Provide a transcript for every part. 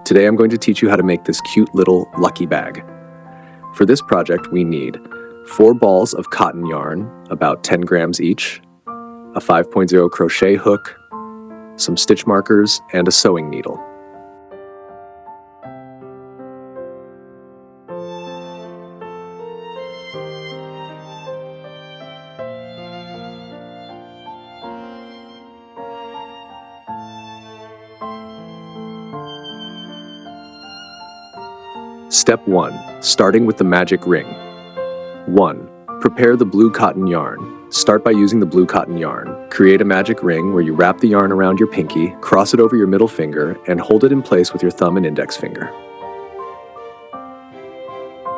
Today I'm going to teach you how to make this cute little lucky bag. For this project we need 4 balls of cotton yarn, about 10 grams each, a 5.0 crochet hook, some stitch markers, and a sewing needle. Step 1. Starting with the magic ring. 1. Prepare the blue cotton yarn. Start by using the blue cotton yarn. Create a magic ring where you wrap the yarn around your pinky, cross it over your middle finger, and hold it in place with your thumb and index finger.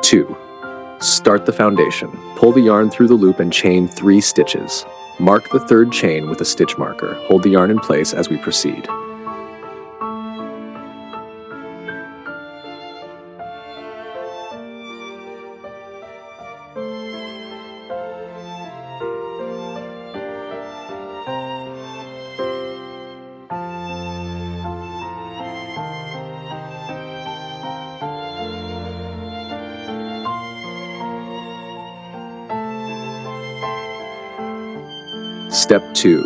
2. Start the foundation. Pull the yarn through the loop and chain 3 stitches. Mark the 3rd chain with a stitch marker. Hold the yarn in place as we proceed. Step 2.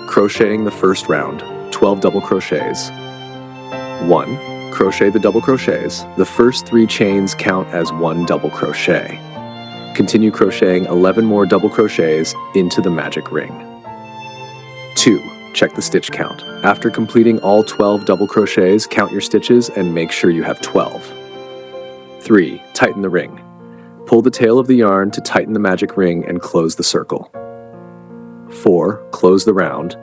Crocheting the first round, 12 double crochets. 1. Crochet the double crochets. The first 3 chains count as 1 double crochet. Continue crocheting 11 more double crochets into the magic ring. 2. Check the stitch count. After completing all 12 double crochets, count your stitches and make sure you have 12. 3. Tighten the ring. Pull the tail of the yarn to tighten the magic ring and close the circle. 4. Close the round.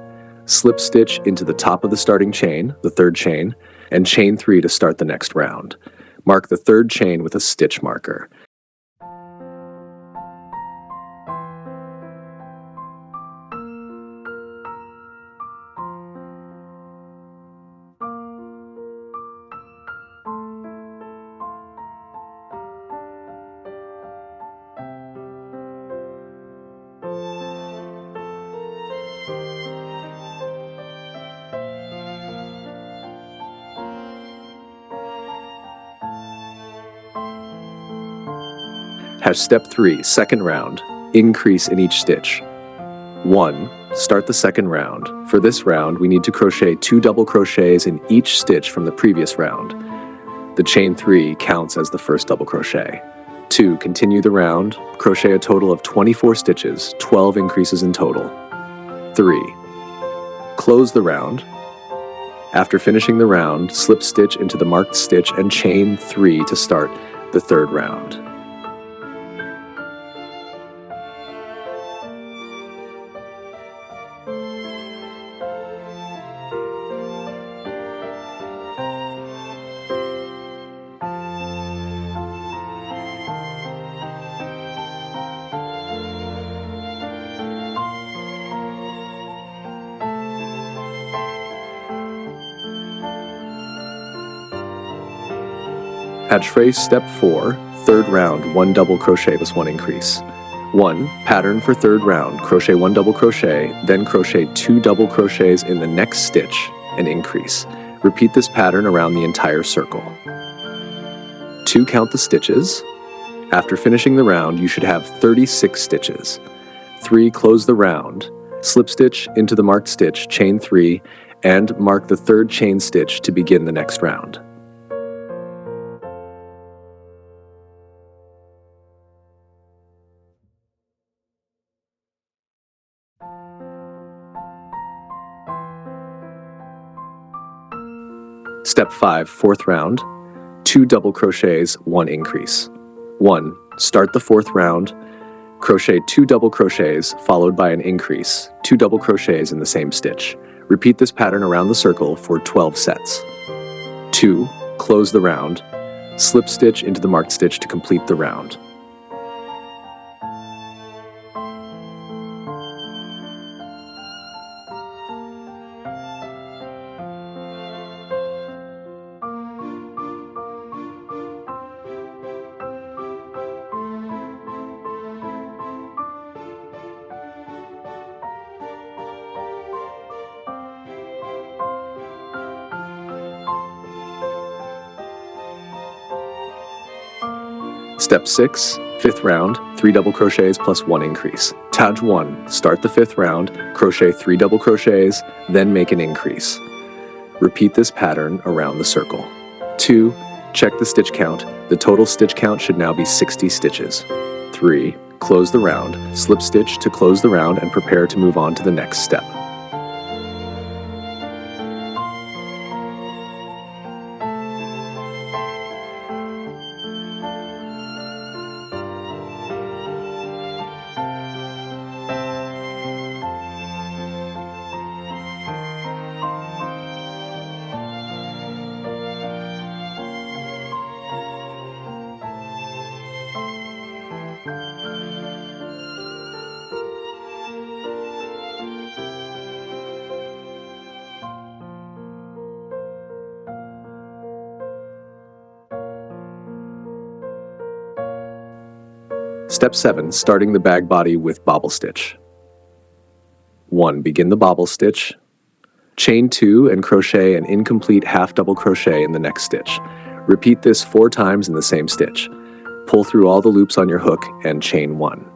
Slip stitch into the top of the starting chain, the 3rd chain, and chain 3 to start the next round. Mark the 3rd chain with a stitch marker. Step 3, second round. Increase in each stitch. 1. Start the second round. For this round, we need to crochet 2 double crochets in each stitch from the previous round. The chain 3 counts as the first double crochet. 2. Continue the round. Crochet a total of 24 stitches, 12 increases in total. 3. Close the round. After finishing the round, slip stitch into the marked stitch and chain 3 to start the 3rd round. At step 4, 3rd round, 1 double crochet plus 1 increase. 1. Pattern for 3rd round, crochet 1 double crochet, then crochet 2 double crochets in the next stitch and increase. Repeat this pattern around the entire circle. 2. Count the stitches. After finishing the round, you should have 36 stitches. 3. Close the round. Slip stitch into the marked stitch, chain 3, and mark the 3rd chain stitch to begin the next round. Step 5, 4th round, 2 double crochets, 1 increase. 1. Start the 4th round, crochet 2 double crochets followed by an increase, 2 double crochets in the same stitch. Repeat this pattern around the circle for 12 sets. 2. Close the round, slip stitch into the marked stitch to complete the round. Step 6, fifth round, 3 double crochets plus 1 increase. Stage 1, start the fifth round, crochet 3 double crochets, then make an increase. Repeat this pattern around the circle. 2, check the stitch count. The total stitch count should now be 60 stitches. 3, close the round, slip stitch to close the round and prepare to move on to the next step. Step 7, starting the bag body with bobble stitch. 1, begin the bobble stitch. Chain 2 and crochet an incomplete half double crochet in the next stitch. Repeat this 4 times in the same stitch. Pull through all the loops on your hook and chain 1.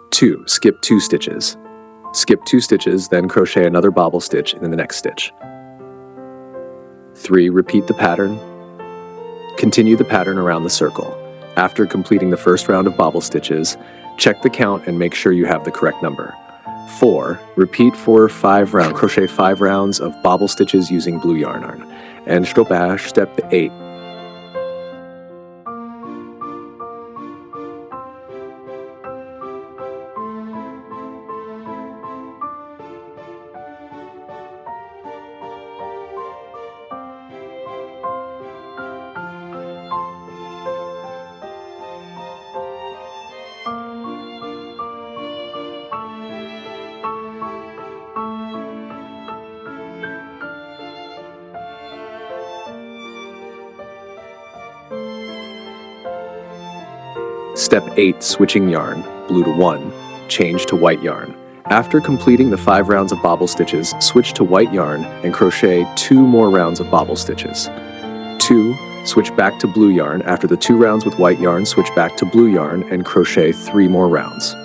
2, skip 2 stitches. Skip 2 stitches, then crochet another bobble stitch in the next stitch. 3, repeat the pattern. Continue the pattern around the circle. After completing the first round of bobble stitches, check the count and make sure you have the correct number. 4, repeat for 5 rounds. Crochet 5 rounds of bobble stitches using blue yarn. And step 8. Step 8, switching yarn, blue to 1, change to white yarn. After completing the 5 rounds of bobble stitches, switch to white yarn and crochet 2 more rounds of bobble stitches. 2, switch back to blue yarn. After the 2 rounds with white yarn, switch back to blue yarn and crochet 3 more rounds.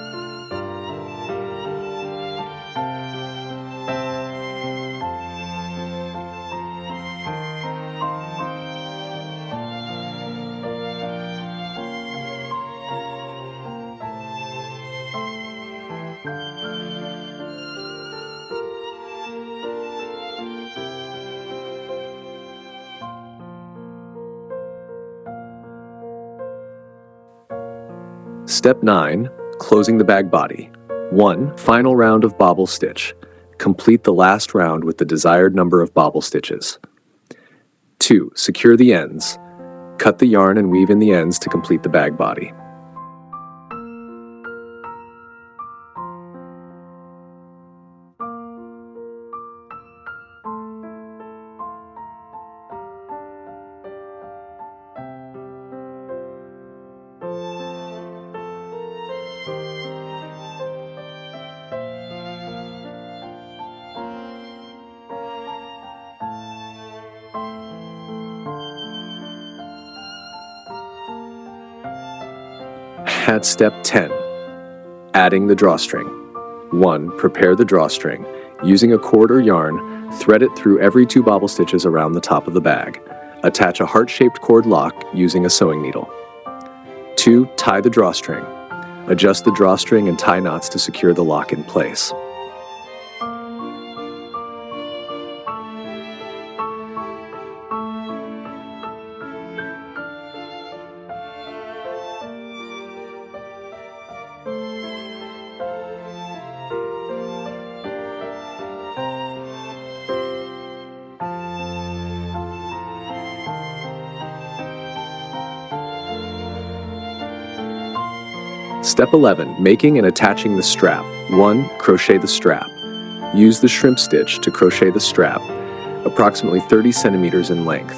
Step 9, closing the bag body. 1, final round of bobble stitch. Complete the last round with the desired number of bobble stitches. 2, secure the ends. Cut the yarn and weave in the ends to complete the bag body. At step 10, adding the drawstring. 1, prepare the drawstring. Using a cord or yarn, thread it through every 2 bobble stitches around the top of the bag. Attach a heart-shaped cord lock using a sewing needle. 2, tie the drawstring. Adjust the drawstring and tie knots to secure the lock in place. Step 11, making and attaching the strap. 1, crochet the strap. Use the shrimp stitch to crochet the strap, approximately 30 centimeters in length.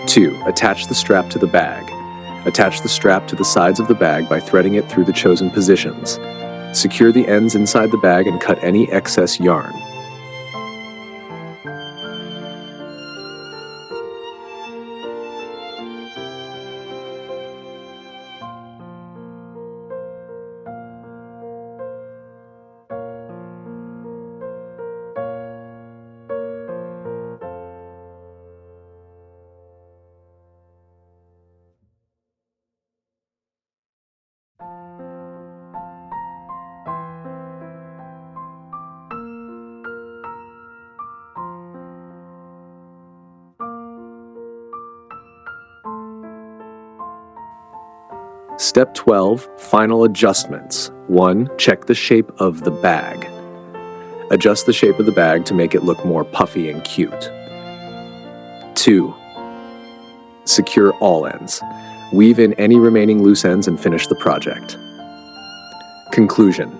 2, attach the strap to the bag. Attach the strap to the sides of the bag by threading it through the chosen positions. Secure the ends inside the bag and cut any excess yarn. Step 12, final adjustments. 1. Check the shape of the bag. Adjust the shape of the bag to make it look more puffy and cute. 2. Secure all ends. Weave in any remaining loose ends and finish the project. Conclusion.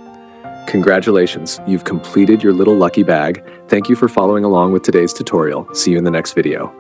Congratulations, you've completed your little lucky bag. Thank you for following along with today's tutorial. See you in the next video.